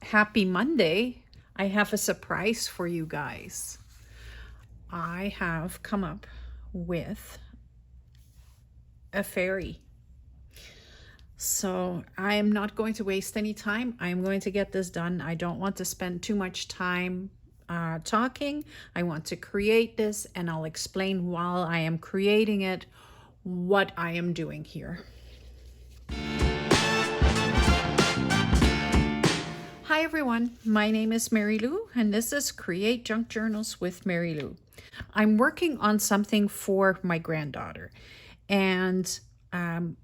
Happy Monday. I have a surprise for you guys. I have come up with a fairy. So I am not going to waste any time. I'm going to get this done. I don't want to spend too much time talking. I want to create this, and I'll explain while I am creating it what I am doing here. Hi everyone, my name is Mary Lou, and this is Create Junk Journals with Mary Lou. I'm working on something for my granddaughter, and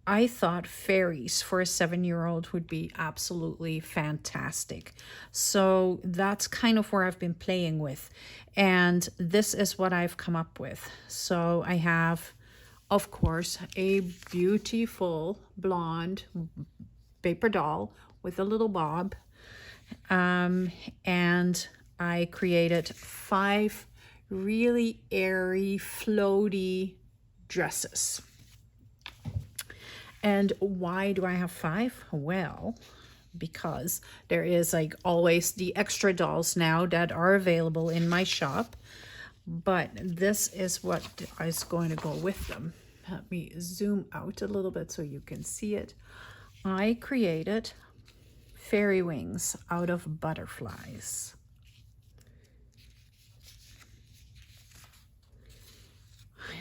I thought fairies for a 7-year-old would be absolutely fantastic. So that's kind of where I've been playing with, and this is what I've come up with. So I have, of course, a beautiful blonde paper doll with a little bob. And I created 5 really airy, floaty dresses. And why do I have 5? Well, because there is like always the extra dolls now that are available in my shop. But this is what is going to go with them. Let me zoom out a little bit so you can see it. I created fairy wings out of butterflies.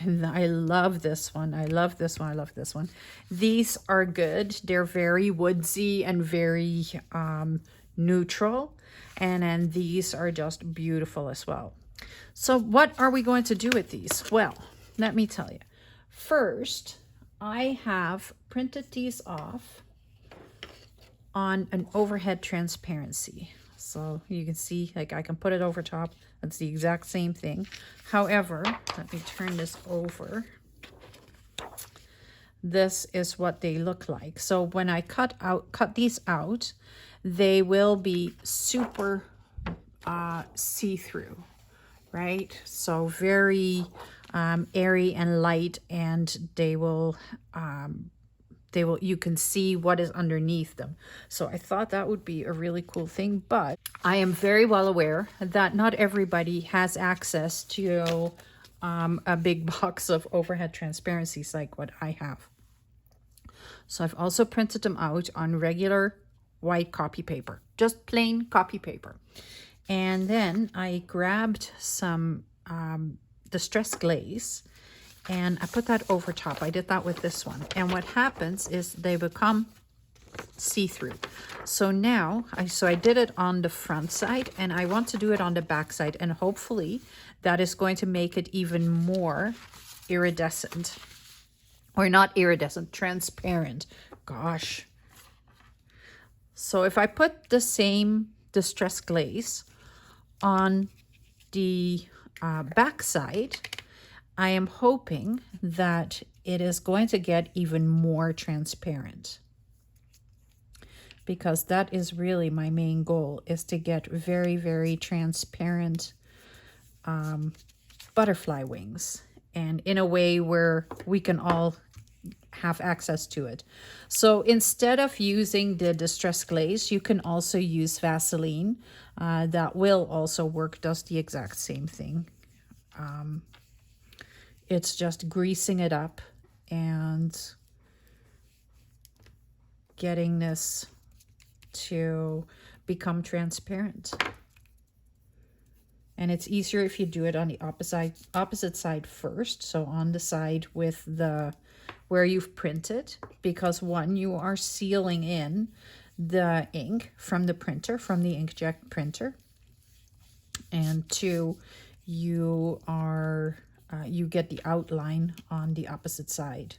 And I love this one. I love this one. I love this one. These are good. They're very woodsy and very neutral. And then these are just beautiful as well. So what are we going to do with these? Well, let me tell you. First, I have printed these off on an overhead transparency. So you can see, like, I can put it over top. That's the exact same thing. However, let me turn this over. This is what they look like. So when I cut these out, they will be super see-through, right? So very airy and light, and they will you can see what is underneath them. So I thought that would be a really cool thing, but I am very well aware that not everybody has access to a big box of overhead transparencies like what I have. So I've also printed them out on regular white copy paper, just plain copy paper. And then I grabbed some distressed glaze, and I put that over top. I did that with this one. And what happens is they become see-through. So now, I did it on the front side, and I want to do it on the back side. And hopefully that is going to make it even more iridescent. Or not iridescent, transparent. Gosh. So if I put the same distressed glaze on the back side, I am hoping that it is going to get even more transparent, because that is really my main goal, is to get very, very transparent butterfly wings, and in a way where we can all have access to it. So instead of using the distressed glaze, you can also use Vaseline. That will also work, does the exact same thing. It's just greasing it up and getting this to become transparent. And it's easier if you do it on the opposite side first. So on the side with the where you've printed, because one, you are sealing in the ink from the printer, from the inkjet printer, and 2, you are you get the outline on the opposite side,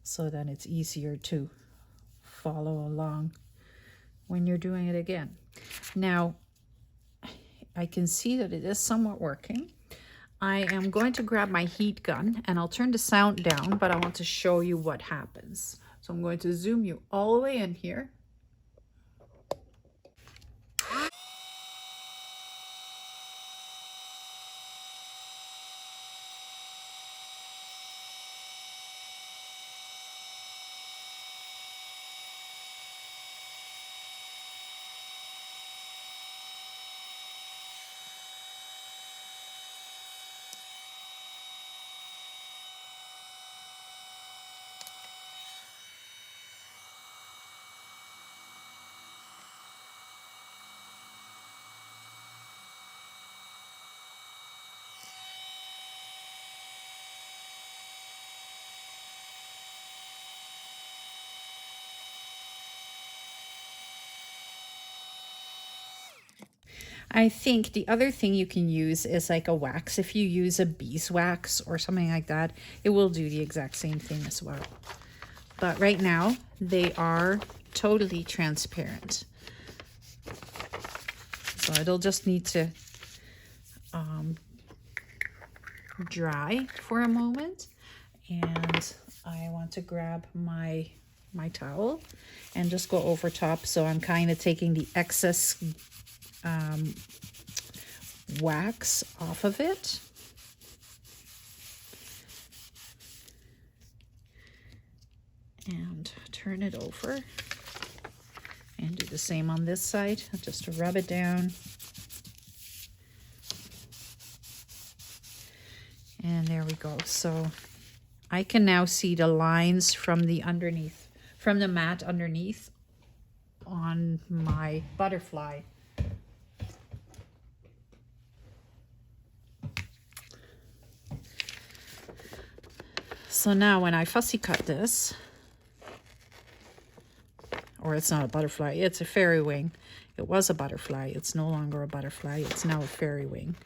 so then it's easier to follow along when you're doing it again. Now, I can see that it is somewhat working. I am going to grab my heat gun, and I'll turn the sound down, but I want to show you what happens. So I'm going to zoom you all the way in here. I think the other thing you can use is like a wax. If you use a beeswax or something like that, it will do the exact same thing as well. But right now, they are totally transparent. So it'll just need to dry for a moment. And I want to grab my towel and just go over top. So I'm kind of taking the excess wax off of it. And turn it over. And do the same on this side, just to rub it down. And there we go. So I can now see the lines from the underneath, from the mat underneath on my butterfly. So now when I fussy cut this, or it's not a butterfly, it's a fairy wing. It was a butterfly. It's no longer a butterfly. It's now a fairy wing.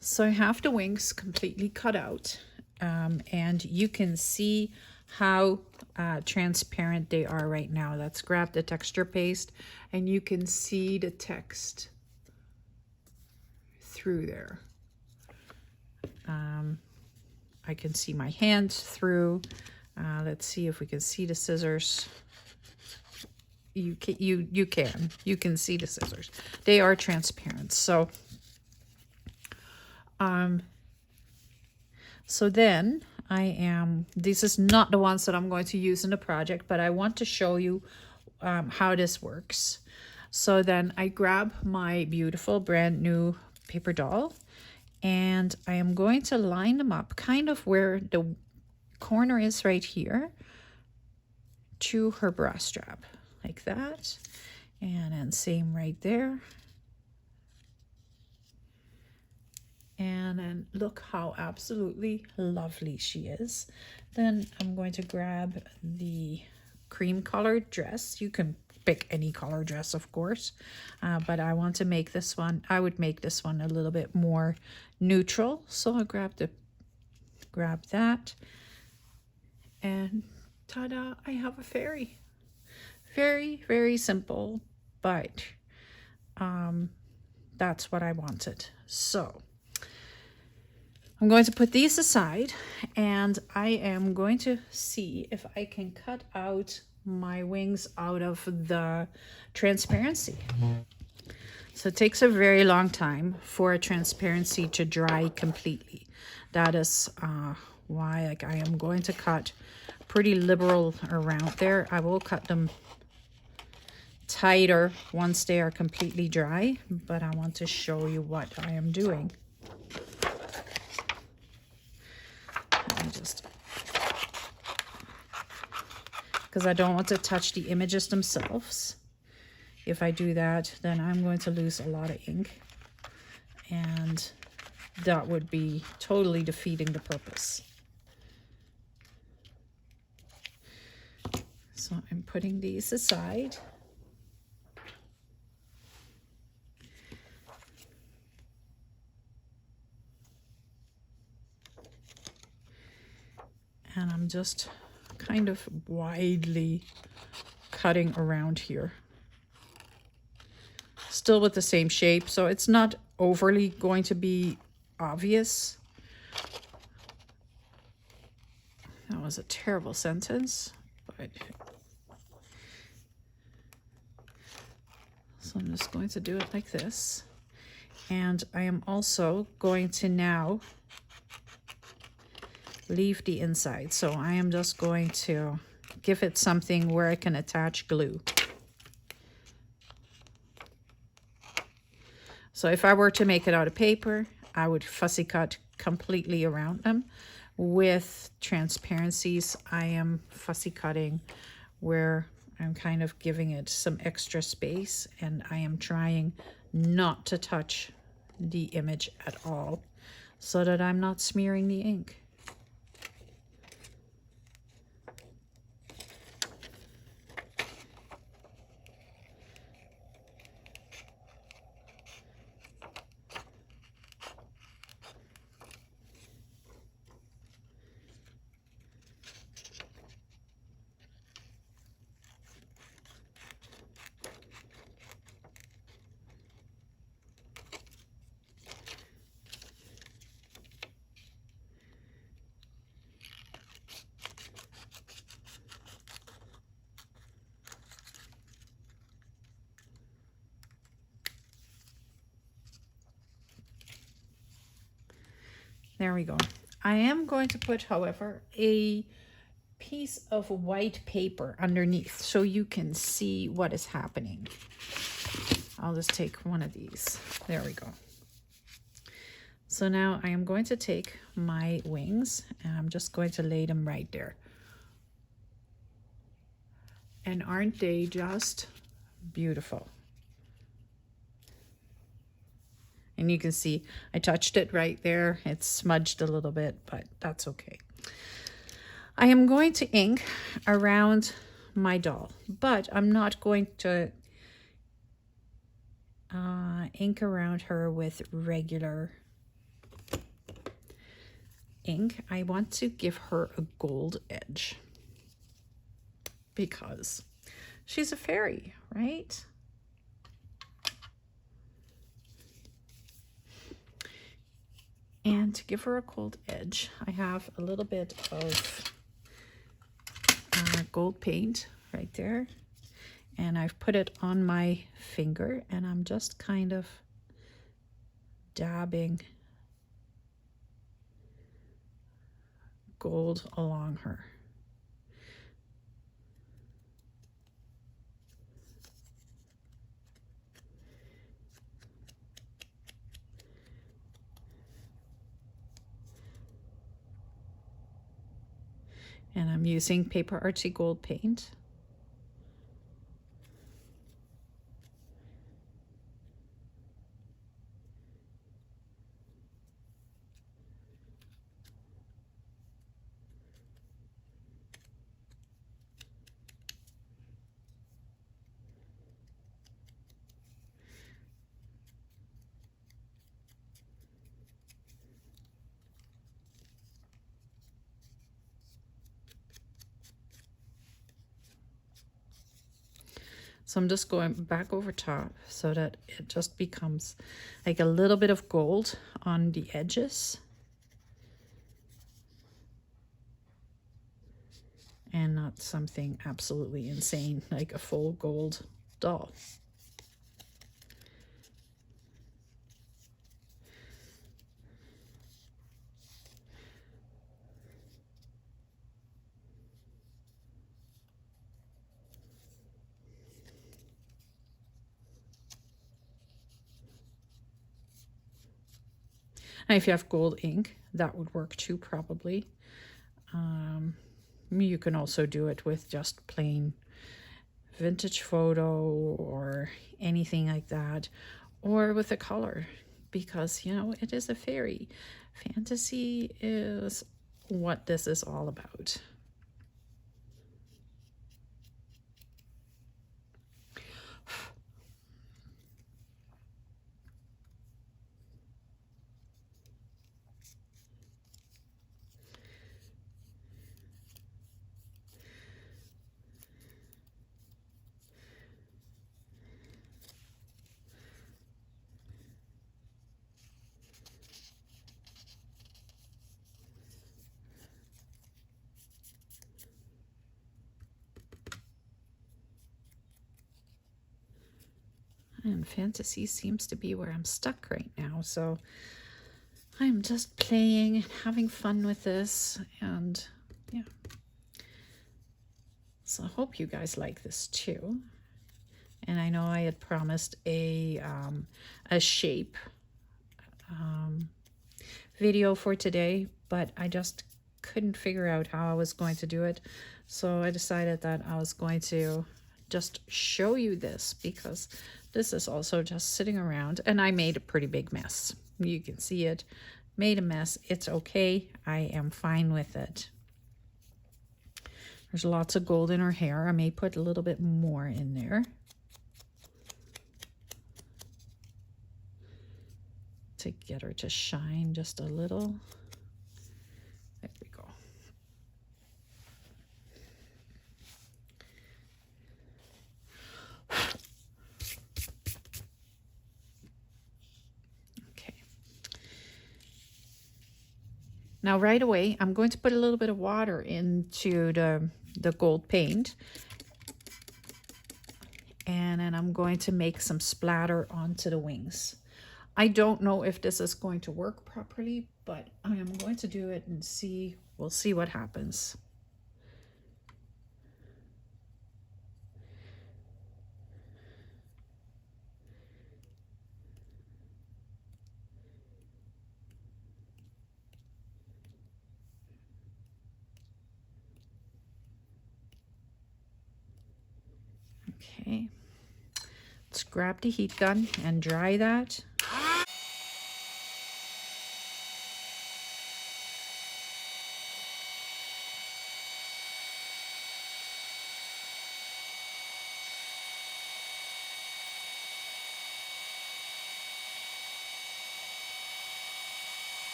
So I have the wings completely cut out, and you can see how transparent they are right now. Let's grab the texture paste and you can see the text through there. I can see my hand through. Let's see if we can see the scissors. You can see the scissors. They are transparent. So then this is not the ones that I'm going to use in the project, but I want to show you how this works. So then I grab my beautiful brand new paper doll, and I am going to line them up kind of where the corner is right here to her bra strap, like that. And then same right there. And then look how absolutely lovely she is. Then I'm going to grab the cream colored dress. You can pick any color dress, of course, but I want to make this one, I would make this one a little bit more neutral. So I'll grab that, and ta-da, I have a fairy. Very, very simple, but that's what I wanted. So I'm going to put these aside, and I am going to see if I can cut out my wings out of the transparency. So it takes a very long time for a transparency to dry completely. That is why I am going to cut pretty liberal around there. I will cut them tighter once they are completely dry, but I want to show you what I am doing. Because I don't want to touch the images themselves. If I do that, then I'm going to lose a lot of ink, and that would be totally defeating the purpose. So I'm putting these aside. And I'm just kind of widely cutting around here. Still with the same shape, so it's not overly going to be obvious. That was a terrible sentence, but So I'm just going to do it like this. And I am also going to now leave the inside. So I am just going to give it something where I can attach glue. So if I were to make it out of paper, I would fussy cut completely around them. With transparencies, I am fussy cutting where I'm kind of giving it some extra space, and I am trying not to touch the image at all so that I'm not smearing the ink. There we go. I am going to put, however, a piece of white paper underneath so you can see what is happening. I'll just take one of these. There we go. So now I am going to take my wings and I'm just going to lay them right there. And aren't they just beautiful? And you can see I touched it right there. It's smudged a little bit, but that's okay. I am going to ink around my doll, but I'm not going to ink around her with regular ink. I want to give her a gold edge because she's a fairy, right? And to give her a gold edge, I have a little bit of gold paint right there. And I've put it on my finger and I'm just kind of dabbing gold along her. And I'm using Paper Artsy Gold paint. So I'm just going back over top so that it just becomes like a little bit of gold on the edges. And not something absolutely insane like a full gold doll. And if you have gold ink, that would work too, probably. You can also do it with just plain vintage photo or anything like that, or with a color, because, you know, it is a fairy. Fantasy is what this is all about. And fantasy seems to be where I'm stuck right now. So I'm just playing and having fun with this. And yeah. So I hope you guys like this too. And I know I had promised a shape video for today, but I just couldn't figure out how I was going to do it. So I decided that I was going to just show you this, because this is also just sitting around, and I made a pretty big mess. You can see it. Made a mess. It's okay. I am fine with it. There's lots of gold in her hair. I may put a little bit more in there to get her to shine just a little. There we go. Okay. Now right away, I'm going to put a little bit of water into the gold paint. And then I'm going to make some splatter onto the wings. I don't know if this is going to work properly, but I am going to do it and see. We'll see what happens. Okay. Let's grab the heat gun and dry that.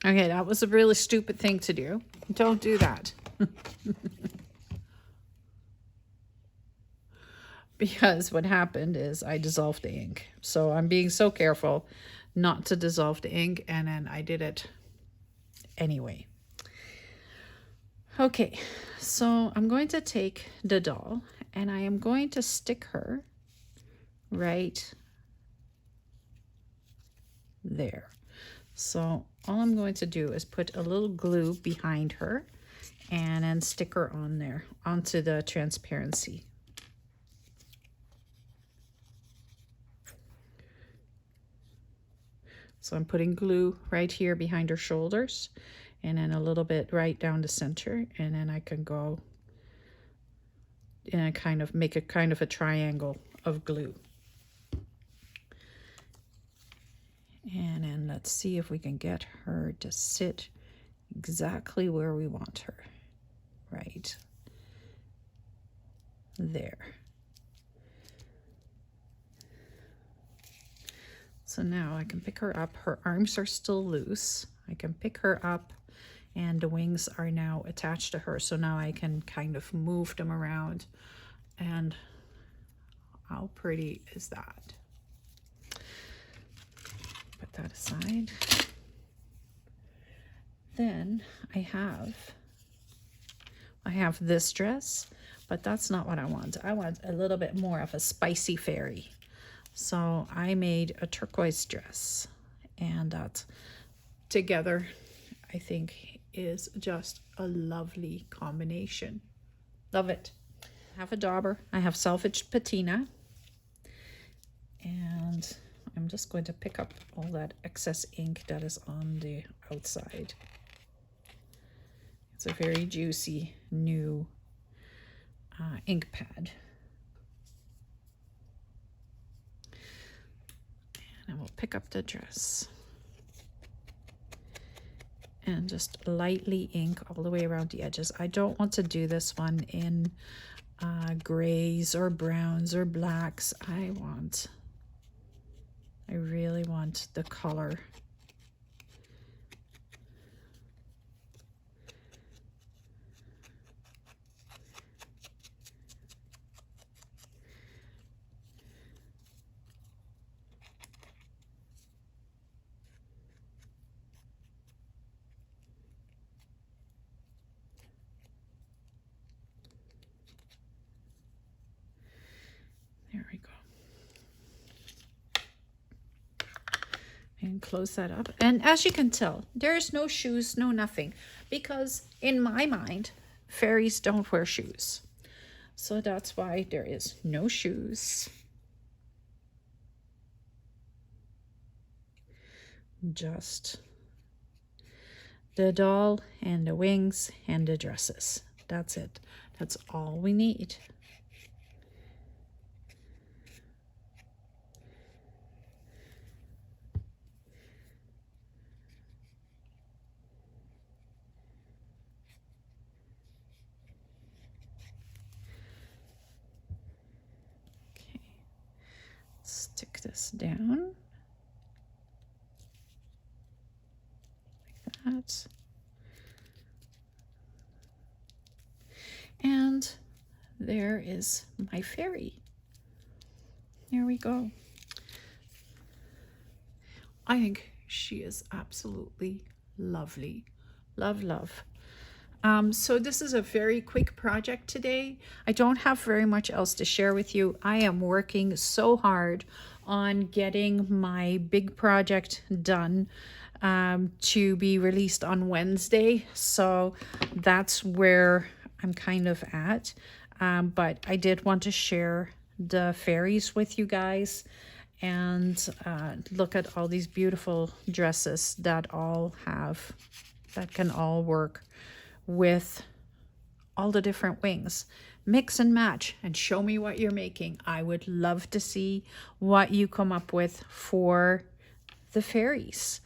Okay, that was a really stupid thing to do. Don't do that. Because what happened is I dissolved the ink. So I'm being so careful not to dissolve the ink, and then I did it anyway. Okay, so I'm going to take the doll and I am going to stick her right there. So all I'm going to do is put a little glue behind her and then stick her on there onto the transparency. So I'm putting glue right here behind her shoulders, and then a little bit right down the center, and then I can go and kind of make a kind of a triangle of glue. And then let's see if we can get her to sit exactly where we want her. Right there. So now I can pick her up. Her arms are still loose. I can pick her up and the wings are now attached to her. So now I can kind of move them around. And how pretty is that? Put that aside. Then I have this dress, but that's not what I want. I want a little bit more of a spicy fairy. So I made a turquoise dress, and that together I think is just a lovely combination. Love it. I have a dauber. I have salvaged patina, and I'm just going to pick up all that excess ink that is on the outside. It's a very juicy new ink pad. And I will pick up the dress and just lightly ink all the way around the edges. I don't want to do this one in grays or browns or blacks. I really want the color. and close that up. And as you can tell, there's no shoes, no nothing, because in my mind, fairies don't wear shoes. So that's why there is no shoes. Just the doll and the wings and the dresses. That's it. That's all we need. Okay. Stick this down. Like that. And there is my fairy. There we go. I think she is absolutely lovely. Love, love. So this is a very quick project today. I don't have very much else to share with you. I am working so hard on getting my big project done to be released on Wednesday. So that's where I'm kind of at. But I did want to share the fairies with you guys and look at all these beautiful dresses that can all work with all the different wings. Mix and match and show me what you're making. I would love to see what you come up with for the fairies.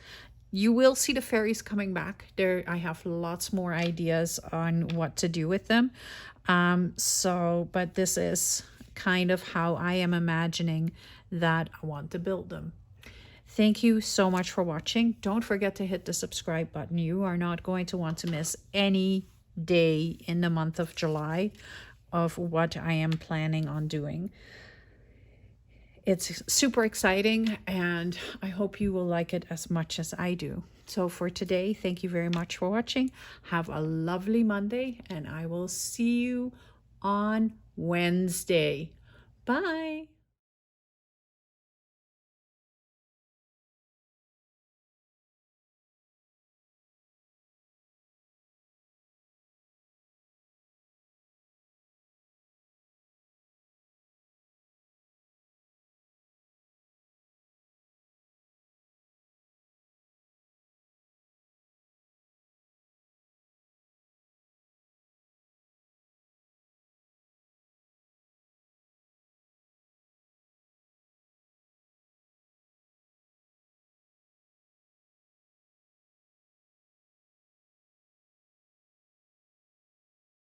You will see the fairies coming back. I have lots more ideas on what to do with them. But this is kind of how I am imagining that I want to build them. Thank you so much for watching. Don't forget to hit the subscribe button. You are not going to want to miss any day in the month of July of what I am planning on doing. It's super exciting, and I hope you will like it as much as I do. So for today, thank you very much for watching. Have a lovely Monday, and I will see you on Wednesday. Bye.